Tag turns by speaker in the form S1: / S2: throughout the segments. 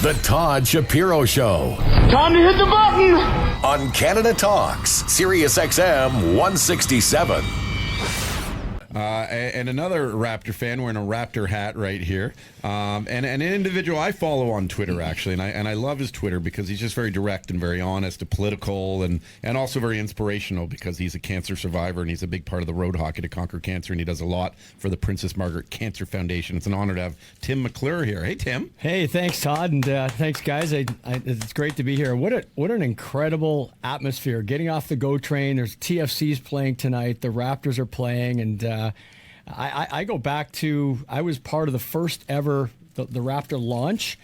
S1: The Todd Shapiro Show.
S2: Time to hit the button!
S1: On Canada Talks, SiriusXM 167.
S3: And another Raptor fan wearing a Raptor hat right here. And an individual I follow on Twitter, actually. And I love his Twitter because he's just very direct and very honest, political, and also very inspirational because he's a cancer survivor and he's a big part of the road hockey to conquer cancer. And he does a lot for the Princess Margaret Cancer Foundation. It's an honor to have Tim McClure here. Hey, Tim.
S4: Hey, thanks, Todd. And thanks, guys. It's great to be here. What an incredible atmosphere. Getting off the GO train. There's TFC's playing tonight. The Raptors are playing. And I go back to, I was part of the first ever the Raptor launch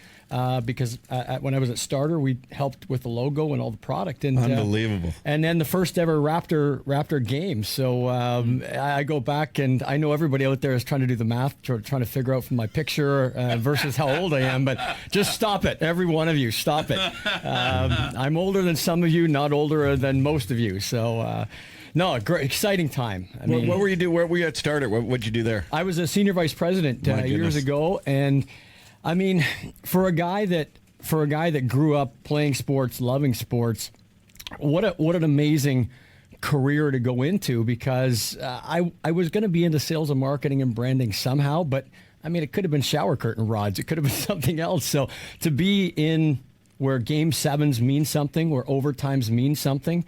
S4: because when I was at Starter, we helped with the logo and all the product. And
S3: unbelievable.
S4: And then the first ever Raptor game. So I go back and I know everybody out there is trying to do the math, trying to figure out from my picture versus how old I am. But just stop it. Every one of you, stop it. I'm older than some of you, not older than most of you. So... No, great, exciting time. I mean,
S3: what were you do? Where were you at Starter? What'd you do there?
S4: I was a senior vice president years ago, and I mean, for a guy that grew up playing sports, loving sports, what an amazing career to go into because I was going to be into sales and marketing and branding somehow, but I mean, it could have been shower curtain rods, it could have been something else. So to be in where game sevens mean something, where overtimes mean something.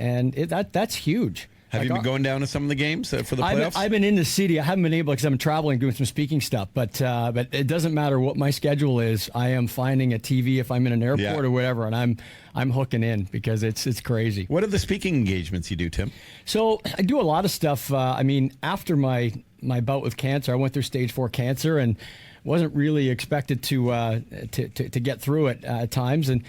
S4: And that's huge.
S3: Have you been going down to some of the games for the playoffs?
S4: I've been in the city. I haven't been able because I'm traveling, doing some speaking stuff. But it doesn't matter what my schedule is. I am finding a TV if I'm in an airport or whatever, and I'm hooking in because it's crazy.
S3: What are the speaking engagements you do, Tim?
S4: So I do a lot of stuff. I mean, after my bout with cancer, I went through stage 4 cancer and wasn't really expected to get through it at times. And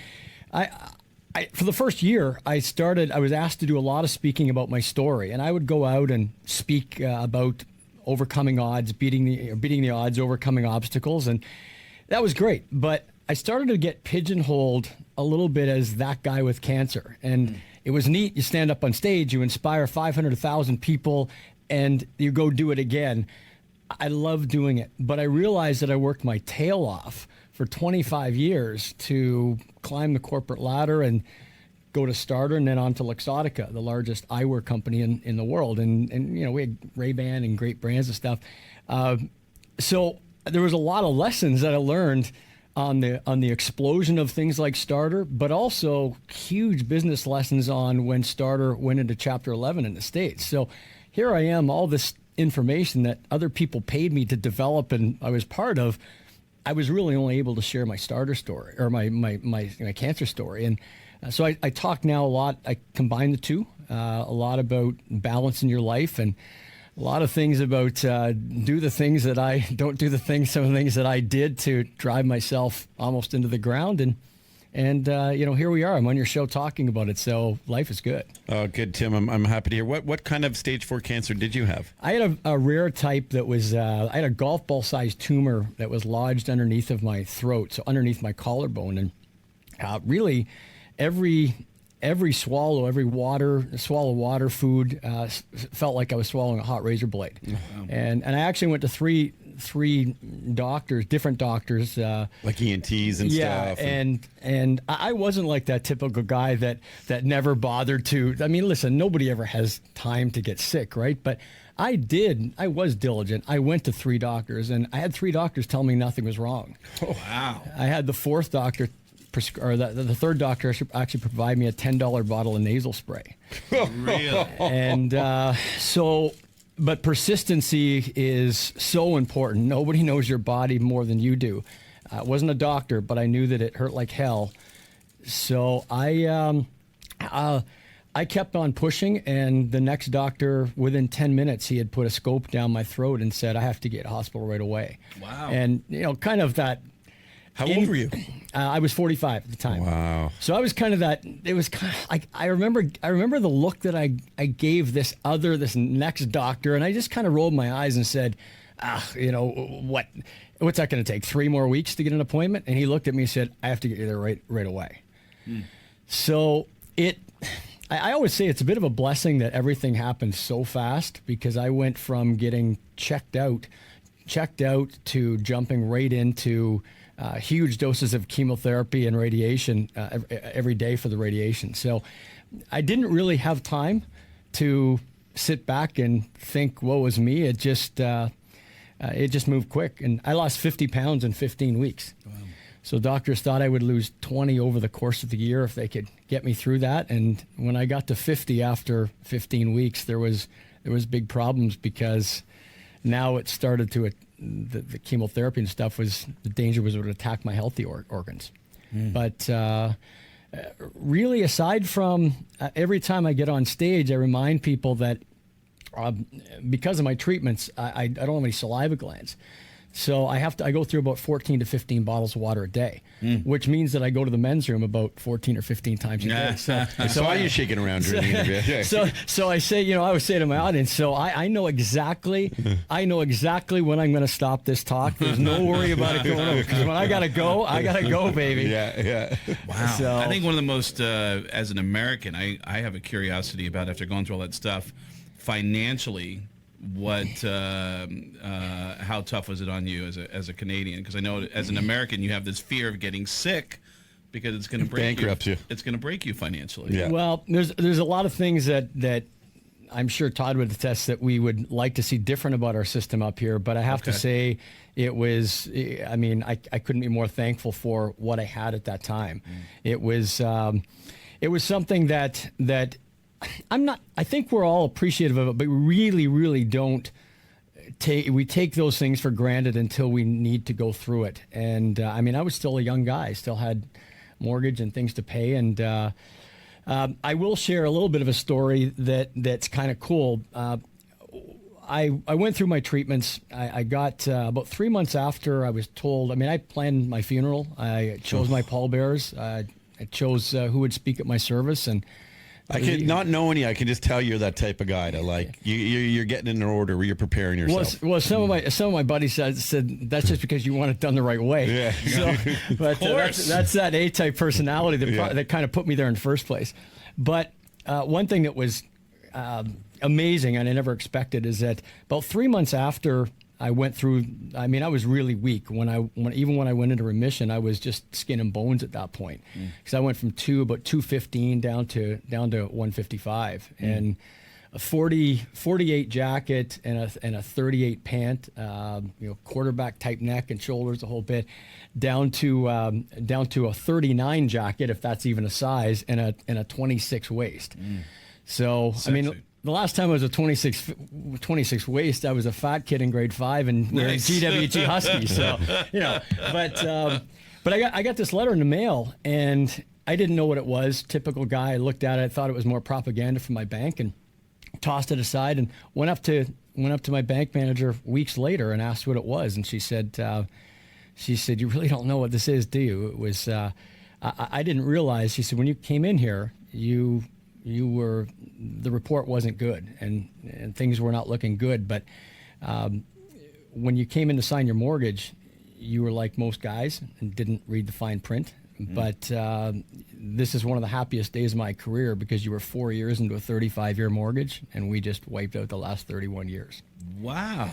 S4: for the first year, I was asked to do a lot of speaking about my story, and I would go out and speak about overcoming odds, beating the odds, overcoming obstacles, and that was great. But I started to get pigeonholed a little bit as that guy with cancer, and it was neat. You stand up on stage, you inspire 500,000 people, and you go do it again. I love doing it, but I realized that I worked my tail off for 25 years to climb the corporate ladder and go to Starter and then on to Luxottica, the largest eyewear company in the world. And you know, we had Ray-Ban and great brands and stuff. So there was a lot of lessons that I learned on the explosion of things like Starter, but also huge business lessons on when Starter went into Chapter 11 in the States. So here I am, all this information that other people paid me to develop and I was part of. I was really only able to share my Starter story or my cancer story. And so I talk now a lot. I combine the two, a lot about balance in your life and a lot of things about do the things that I don't do some of the things that I did to drive myself almost into the ground. And you know, here we are. I'm on your show talking about it. So life is good.
S3: Oh, good, Tim. I'm happy to hear. What kind of stage 4 cancer did you have?
S4: I had a rare type that was, I had a golf ball sized tumor that was lodged underneath of my throat, so underneath my collarbone. And really every swallow, swallow water, food, felt like I was swallowing a hot razor blade. Oh, wow. And I actually went to three doctors, different doctors,
S3: like ENTs and stuff.
S4: And I wasn't like that typical guy that never bothered to. I mean, listen, nobody ever has time to get sick, right? But I did. I was diligent. I went to 3 doctors, and I had 3 doctors tell me nothing was wrong.
S3: Oh, wow!
S4: I had the 4th doctor. Or the 3rd doctor actually provide me a $10 bottle of nasal spray.
S3: Really?
S4: And but persistency is so important. Nobody knows your body more than you do. I wasn't a doctor, but I knew that it hurt like hell. So I kept on pushing, and the next doctor, within 10 minutes, he had put a scope down my throat and said, I have to get to hospital right away.
S3: Wow.
S4: And, you know, kind of that.
S3: How old were you?
S4: I was 45 at the time.
S3: Wow.
S4: So I was kind of that. It was kind of like I remember the look that I gave this next doctor, and I just kind of rolled my eyes and said, you know, what's that going to take? 3 more weeks to get an appointment? And he looked at me and said, I have to get you there right away. So I always say it's a bit of a blessing that everything happened so fast, because I went from getting checked out to jumping right into huge doses of chemotherapy and radiation every day for the radiation. So I didn't really have time to sit back and think, woe is me. It just moved quick. And I lost 50 pounds in 15 weeks. Wow. So doctors thought I would lose 20 over the course of the year if they could get me through that. And when I got to 50 after 15 weeks, there was big problems, because now it started to, the chemotherapy and stuff the danger was it would attack my healthy organs. But really, aside from every time I get on stage, I remind people that because of my treatments, I don't have any saliva glands. So I go through about 14 to 15 bottles of water a day, which means that I go to the men's room about 14 or 15 times a day. So
S3: I saw you shaking around during the interview.
S4: So I say, I always say to my audience, so I know exactly when I'm going to stop this talk. There's no worry about it going over, because when I gotta go, baby.
S3: Yeah.
S2: Wow.
S4: So,
S2: I think one of the most, as an American, I have a curiosity about, after going through all that stuff, financially, how tough was it on you as a Canadian? Because I know as an American you have this fear of getting sick because it's going to
S3: bankrupt you.
S2: It's going to break you financially.
S3: Yeah.
S4: Well, there's a lot of things that I'm sure Todd would attest that we would like to see different about our system up here. But I have to say, it was. I mean, I couldn't be more thankful for what I had at that time. It was something that. I think we're all appreciative of it, but we really, really don't take those things for granted until we need to go through it. And I was still a young guy, still had mortgage and things to pay. And I will share a little bit of a story that's kind of cool. I went through my treatments. I got about 3 months after I was told. I planned my funeral. I chose my pallbearers. I chose who would speak at my service, and
S3: not knowing you, I can just tell you're that type of guy to you're getting in an order where you're preparing yourself.
S4: Well, some of my buddies said that's just because you want it done the right way.
S3: Yeah.
S4: So, but that's that A-type personality that kind of put me there in the first place. But one thing that was amazing and I never expected is that about 3 months after I went through, I was really weak. Even when I went into remission, I was just skin and bones at that point. Because I went from about 215 down to 155, and a 48 jacket and a 38 pant, quarterback type neck and shoulders, the whole bit, down to a 39 jacket, if that's even a size, and a 26 waist. So Sexy. The last time I was a 26 waist, I was a fat kid in grade 5 and wearing GWG Huskies. So, but I got this letter in the mail, and I didn't know what it was. Typical guy. I looked at it. I thought it was more propaganda from my bank, and tossed it aside, and went up to my bank manager weeks later and asked what it was. And she said, "You really don't know what this is, do you?" It was. I didn't realize. She said, "When you came in here, the report wasn't good, and things were not looking good. But when you came in to sign your mortgage, you were like most guys and didn't read the fine print. But this is one of the happiest days of my career, because you were 4 years into a 35-year mortgage, and we just wiped out the last 31 years.
S2: Wow.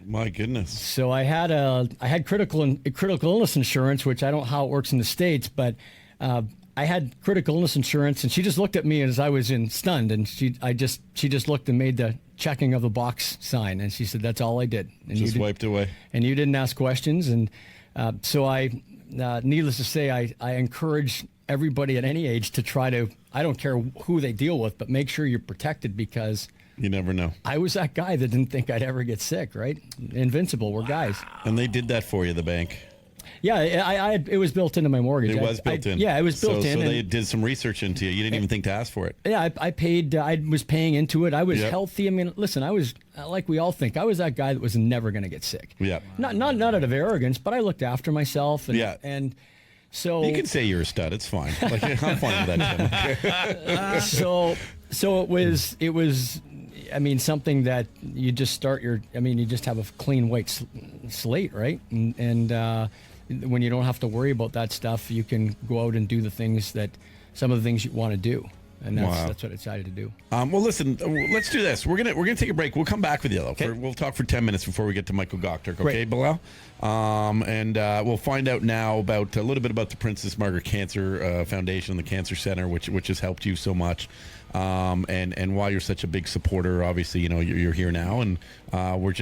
S3: My goodness.
S4: So I had critical illness insurance, which I don't know how it works in the States, but I had critical illness insurance, and she just looked at me as I was stunned, and she just looked and made the checking of the box sign, and she said, "That's all I did." And
S3: just wiped away.
S4: And you didn't ask questions, and so needless to say, I encourage everybody at any age to try to. I don't care who they deal with, but make sure you're protected, because
S3: you never know.
S4: I was that guy that didn't think I'd ever get sick. Right? Invincible. We're guys.
S3: And they did that for you, the bank.
S4: Yeah, it was built into my mortgage.
S3: It was built in.
S4: Yeah, it was built in.
S3: So they did some research into you. You didn't even think to ask for it.
S4: Yeah, I paid. I was paying into it. I was healthy. Listen, I was like we all think. I was that guy that was never going to get sick.
S3: Yeah.
S4: Not out of arrogance, but I looked after myself. And so
S3: you can say you're a stud. It's fine. I'm fine with that, Tim.
S4: So it was. Something that you just start you just have a clean white slate, right? And when you don't have to worry about that stuff, you can go out and do some of the things you want to do. And that's what I decided to do.
S3: Well, listen, let's do this. We're gonna take a break. We'll come back with you, though.
S4: Okay.
S3: We'll talk for 10 minutes before we get to Michael Gokturk. Okay,
S4: Great.
S3: Bilal? And we'll find out now about a little bit about the Princess Margaret Cancer Foundation, the Cancer Center, which has helped you so much. And why you're such a big supporter. Obviously, you're here now, and we're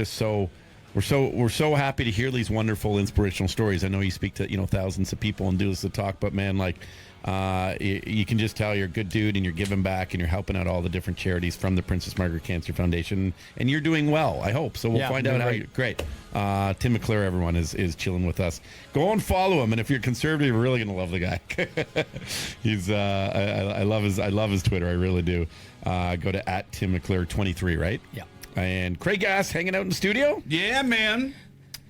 S3: so happy to hear these wonderful inspirational stories. I know you speak to thousands of people and do this to talk, but man, like you can just tell you're a good dude and you're giving back and you're helping out all the different charities from the Princess Margaret Cancer Foundation, and you're doing well, I hope. So we'll find out how you're great. Tim McClure, everyone, is chilling with us. Go and follow him, and if you're conservative, you're really gonna love the guy. He's I love his Twitter, I really do. Go to @TimMcClure23, right?
S4: Yeah.
S3: And Craig Gass hanging out in the studio.
S2: Yeah, man.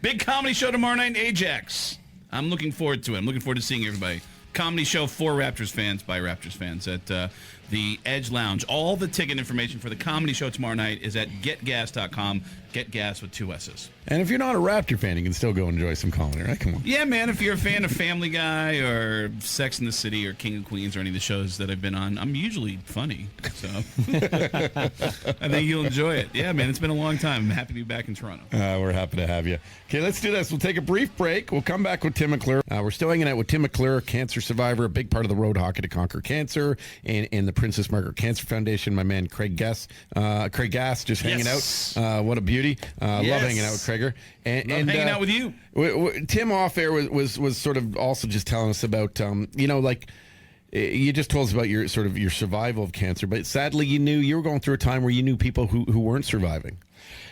S2: Big comedy show tomorrow night in Ajax. I'm looking forward to it. I'm looking forward to seeing everybody. Comedy show for Raptors fans by Raptors fans at the Edge Lounge. All the ticket information for the comedy show tomorrow night is at getgas.com. Get gas with 2 S's.
S3: And if you're not a Raptor fan, you can still go enjoy some comedy, right? Come on.
S2: Yeah, man. If you're a fan of Family Guy or Sex and the City or King of Queens or any of the shows that I've been on, I'm usually funny. So I think you'll enjoy it. Yeah, man. It's been a long time. I'm happy to be back in Toronto.
S3: We're happy to have you. Okay, let's do this. We'll take a brief break. We'll come back with Tim McClure. We're still hanging out with Tim McClure, cancer survivor, a big part of the road hockey to conquer cancer, and the Princess Margaret Cancer Foundation. My man Craig Gass, just hanging out. What a beauty. Love hanging out with Craiger. And
S2: hanging out with you.
S3: Tim off air was sort of also just telling us about you just told us about your survival of cancer, but sadly you were going through a time where you knew people who weren't surviving.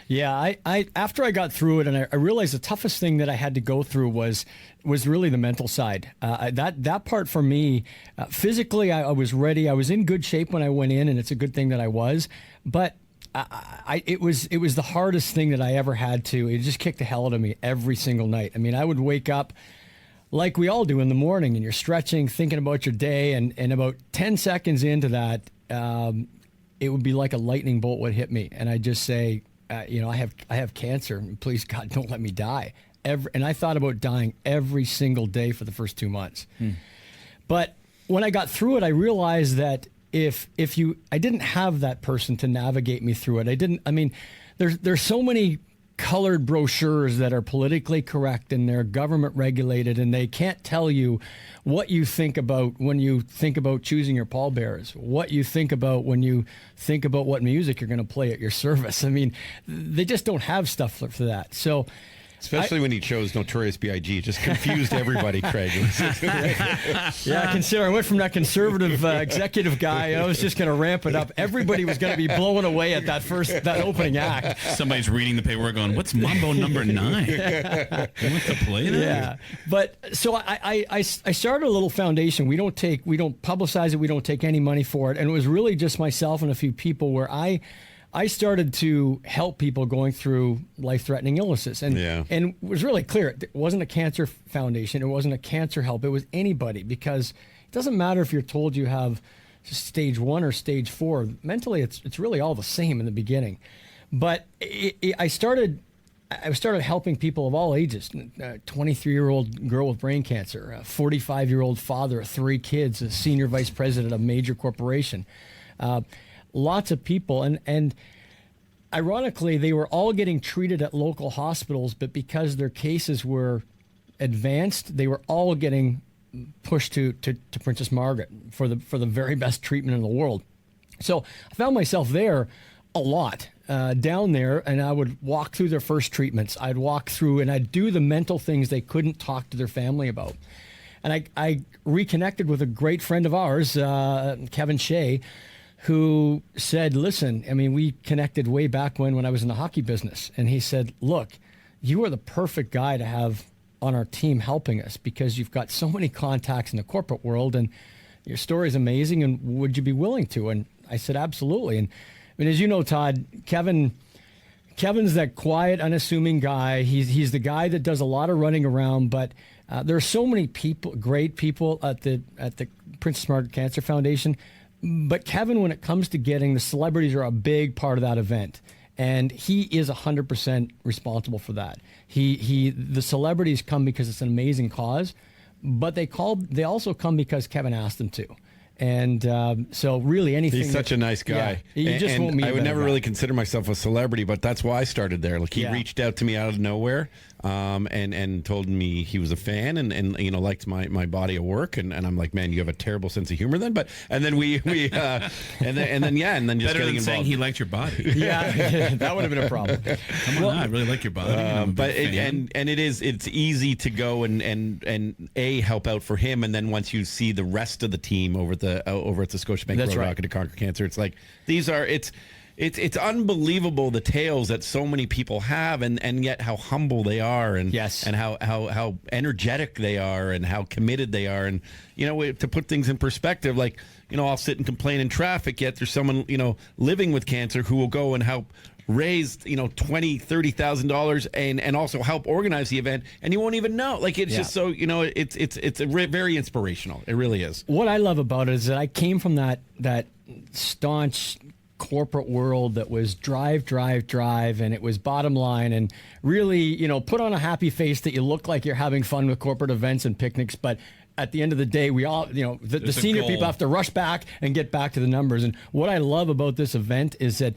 S4: Yeah, I after I got through it, and I realized the toughest thing that I had to go through was really the mental side. That part for me, physically, I was ready. I was in good shape when I went in, and it's a good thing that I was. But it was the hardest thing that I ever had to. It just kicked the hell out of me every single night. I mean, I would wake up like we all do in the morning, and you're stretching, thinking about your day, and about 10 seconds into that, it would be like a lightning bolt would hit me, and I'd just say, I have cancer. Please God, don't let me die. And I thought about dying every single day for the first 2 months. But when I got through it, I realized that I didn't have that person to navigate me through it. There's so many colored brochures that are politically correct and they're government regulated, and they can't tell you what you think about when you think about choosing your pallbearers, what you think about when you think about what music you're going to play at your service. I mean, they just don't have stuff for that. So,
S3: especially when he chose Notorious B.I.G. It just confused everybody, Craig.
S4: Yeah, I went from that conservative executive guy. I was just going to ramp it up. Everybody was going to be blown away at that opening act.
S2: Somebody's reading the paperwork going, what's Mambo number 9? You want to play that?
S4: Yeah. But so I started a little foundation. We don't publicize it. We don't take any money for it. And it was really just myself and a few people where I started to help people going through life-threatening illnesses. And it was really clear. It wasn't a cancer foundation. It wasn't a cancer help. It was anybody, because it doesn't matter if you're told you have stage 1 or stage 4. Mentally, it's really all the same in the beginning. But I started helping people of all ages, a 23-year-old girl with brain cancer, a 45-year-old father of 3 kids, a senior vice president of a major corporation. Lots of people, and ironically, they were all getting treated at local hospitals, but because their cases were advanced, they were all getting pushed to Princess Margaret for the very best treatment in the world. So I found myself there a lot, down there, and I would walk through their first treatments. I'd walk through and I'd do the mental things they couldn't talk to their family about. And I reconnected with a great friend of ours, Kevin Shea, who said, listen, we connected way back when I was in the hockey business. And he said, look, you are the perfect guy to have on our team helping us, because you've got so many contacts in the corporate world and your story is amazing. And would you be willing to? And I said, absolutely. And as you know, Todd, Kevin's that quiet, unassuming guy. He's the guy that does a lot of running around, but there are so many people, great people at the Princess Margaret Cancer Foundation. But Kevin, when it comes to the celebrities are a big part of that event. And he is 100% responsible for that. The celebrities come because it's an amazing cause, but they also come because Kevin asked them to. And so really anything.
S3: He's such a nice guy.
S4: Yeah, you just won't meet
S3: I would never
S4: guy.
S3: really consider myself a celebrity, but that's why I started there. Like he reached out to me out of nowhere, and told me he was a fan and liked my body of work, and I'm like, man, you have a terrible sense of humor then. But and then we and then just
S2: better
S3: getting
S2: than saying
S3: involved.
S2: he liked your body.
S4: Yeah, that would have been a problem.
S2: Come on, I really like your body. I'm a big fan.
S3: It's easy to go and help out for him, and then once you see the rest of the team over at the Scotiabank
S4: That's
S3: Road
S4: right.
S3: Rocket to Conquer Cancer, it's like it's unbelievable the tales that so many people have, and yet how humble they are, and
S4: Yes.
S3: and how energetic they are, and how committed they are, and to put things in perspective, like I'll sit and complain in traffic, yet there's someone living with cancer who will go and help raise $20,000-$30,000 and also help organize the event, and you won't even know. Like it's just so it's very inspirational. It really is.
S4: What I love about it is that I came from that staunch corporate world that was drive, and it was bottom line, and really, put on a happy face that you look like you're having fun with corporate events and picnics, but at the end of the day, we all, the senior
S2: goal.
S4: people have to rush back and get back to the numbers. And what I love about this event is that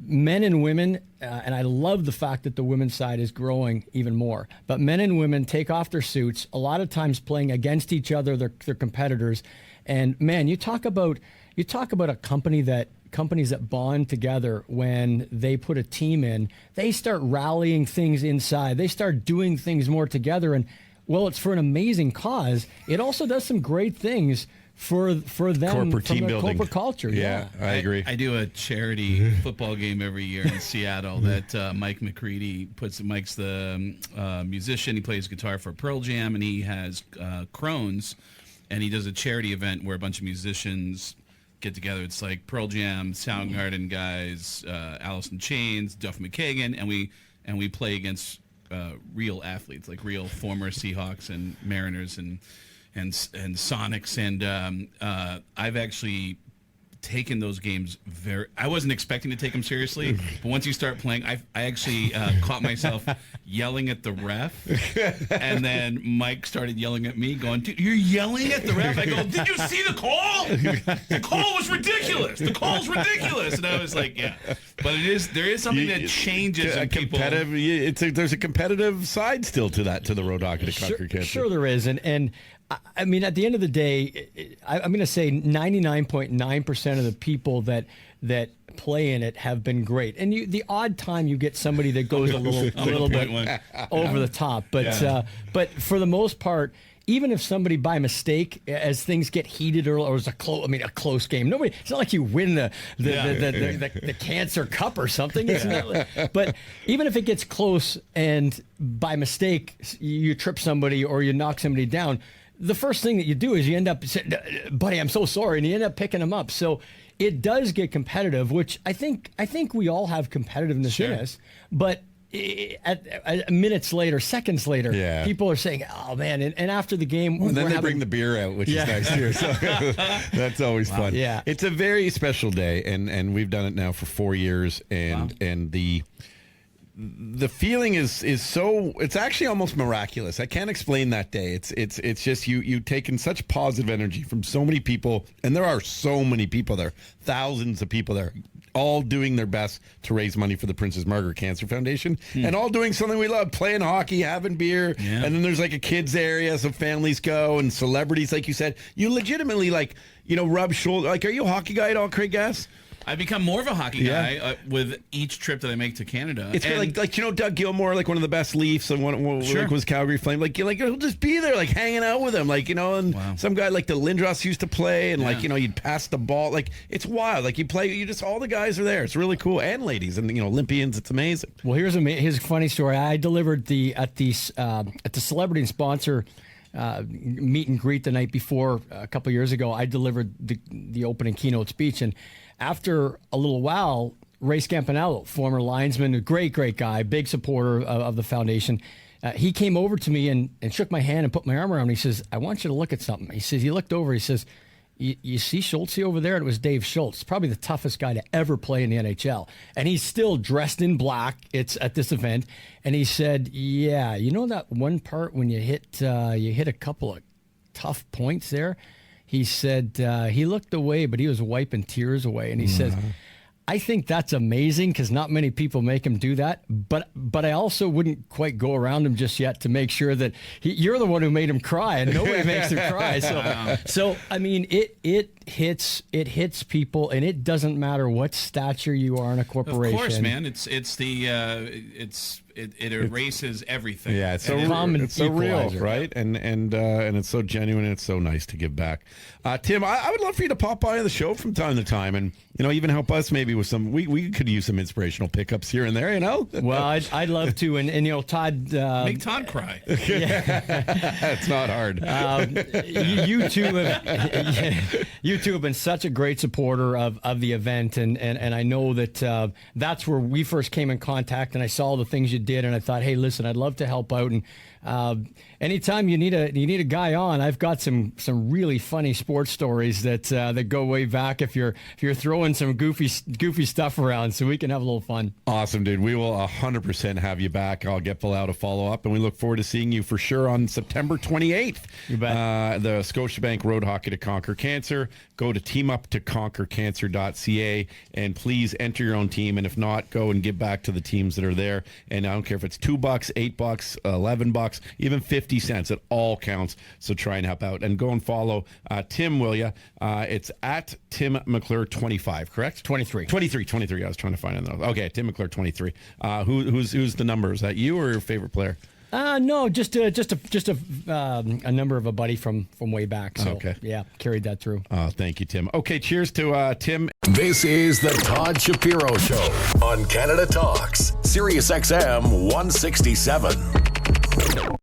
S4: men and women, and I love the fact that the women's side is growing even more, but men and women take off their suits, a lot of times playing against each other, their competitors. And man, you talk about a companies that bond together when they put a team in, they start rallying things inside. They start doing things more together. And well, it's for an amazing cause. It also does some great things for them,
S3: Corporate
S4: from
S3: team
S4: their
S3: building.
S4: corporate culture.
S3: Yeah, I agree.
S2: I do a charity football game every year in Seattle that Mike McCready puts. Mike's the musician. He plays guitar for Pearl Jam, and he has Crohn's, and he does a charity event where a bunch of musicians get together. It's like Pearl Jam, Soundgarden guys, Alice in Chains, Duff McKagan, and we play against real athletes, like real former Seahawks and Mariners and Sonics, and I've actually taken those games I wasn't expecting to take them seriously, but once you start playing, I actually caught myself yelling at the ref, and then Mike started yelling at me, going, "Dude, you're yelling at the ref?" I go, "Did you see the call? The call was ridiculous. The call's ridiculous." And I was like, "Yeah," but there is something that changes in people.
S3: There's a competitive side still to the Road Rocket to Conquer Cancer.
S4: Sure there is, and I mean, at the end of the day, I'm going to say 99.9% of the people that play in it have been great. And the odd time you get somebody that goes a little bit over the top, but for the most part, even if somebody by mistake, as things get heated or it's a close game, it's not like you win the Cancer Cup or something. It's not, but even if it gets close and by mistake you trip somebody or you knock somebody down, the first thing that you do is you end up saying, "Buddy, I'm so sorry," and you end up picking them up. So it does get competitive, which I think we all have competitiveness in us, but at minutes later, seconds later, people are saying, "Oh man!" And after the game,
S3: and then they bring the beer out, which is nice too. So that's always fun.
S4: Yeah,
S3: it's a very special day, and we've done it now for 4 years, and the feeling is so, it's actually almost miraculous. I can't explain that day. It's just you taken such positive energy from so many people, and there are so many people there, thousands of people there, all doing their best to raise money for the Princess Margaret Cancer Foundation, and all doing something we love, playing hockey, having beer, and then there's like a kids area, so families go, and celebrities, like you said, you legitimately rub shoulder. Like, are you a hockey guy at all, Craig Gass?
S2: I've become more of a hockey guy with each trip that I make to Canada.
S3: It's like Doug Gilmour, like one of the best Leafs, and one was Calgary Flame. Like he'll just be there, like hanging out with him, and some guy like the Lindros used to play, and you'd pass the ball. Like, it's wild. Like, all the guys are there. It's really cool, and ladies, and Olympians. It's amazing.
S4: Well, here's a funny story. I delivered at the celebrity and sponsor meet and greet the night before a couple years ago. I delivered the opening keynote speech, and after a little while, Ray Scampanello, former linesman, a great guy, big supporter of the foundation, he came over to me and shook my hand and put my arm around me. He says, "I want you to look at something." He says, he looked over, he says, you see Schultz over there? And it was Dave Schultz, probably the toughest guy to ever play in the NHL. And he's still dressed in black. It's at this event. And he said, "Yeah, you know that one part when you hit a couple of tough points there? he said he looked away, but he was wiping tears away, and he says, I think that's amazing because not many people make him do that. But I also wouldn't quite go around him just yet to make sure that you're the one who made him cry, and nobody makes him cry. So I mean, it hits people, and it doesn't matter what stature you are in a corporation.
S2: Of course, man. It erases everything.
S3: Yeah, it's so real, right? And it's so genuine. And it's so nice to give back. Tim, I would love for you to pop by the show from time to time, and even help us maybe with some. We could use some inspirational pickups here and there.
S4: Well, I'd love to, and Todd,
S2: make Todd cry.
S3: It's not hard.
S4: You two have been such a great supporter of the event, and I know that that's where we first came in contact, and I saw the things you did, and I thought, hey, listen, I'd love to help out, and anytime you need a guy on, I've got some really funny sports stories that go way back if you're throwing some goofy stuff around, so we can have a little fun.
S3: Awesome, dude. We will 100% have you back. I'll get Phil out to follow up, and we look forward to seeing you for sure on September 28th.
S4: You bet.
S3: The Scotiabank Road Hockey to Conquer Cancer. Go to teamuptoconquercancer.ca and please enter your own team, and if not, go and give back to the teams that are there. And I don't care if it's $2, $8, $11, even 50 cents. It all counts. So try and help out. And go and follow Tim, will ya? It's at Tim McClure 25, correct?
S4: 23.
S3: 23. I was trying to find it. Okay, Tim McClure 23. Who's the number? Is that you or your favorite player?
S4: No, just a number of a buddy from way back. So,
S3: okay.
S4: Yeah, carried that through.
S3: Thank you, Tim. Okay, cheers to Tim.
S1: This is the Todd Shapiro Show on Canada Talks, SiriusXM 167.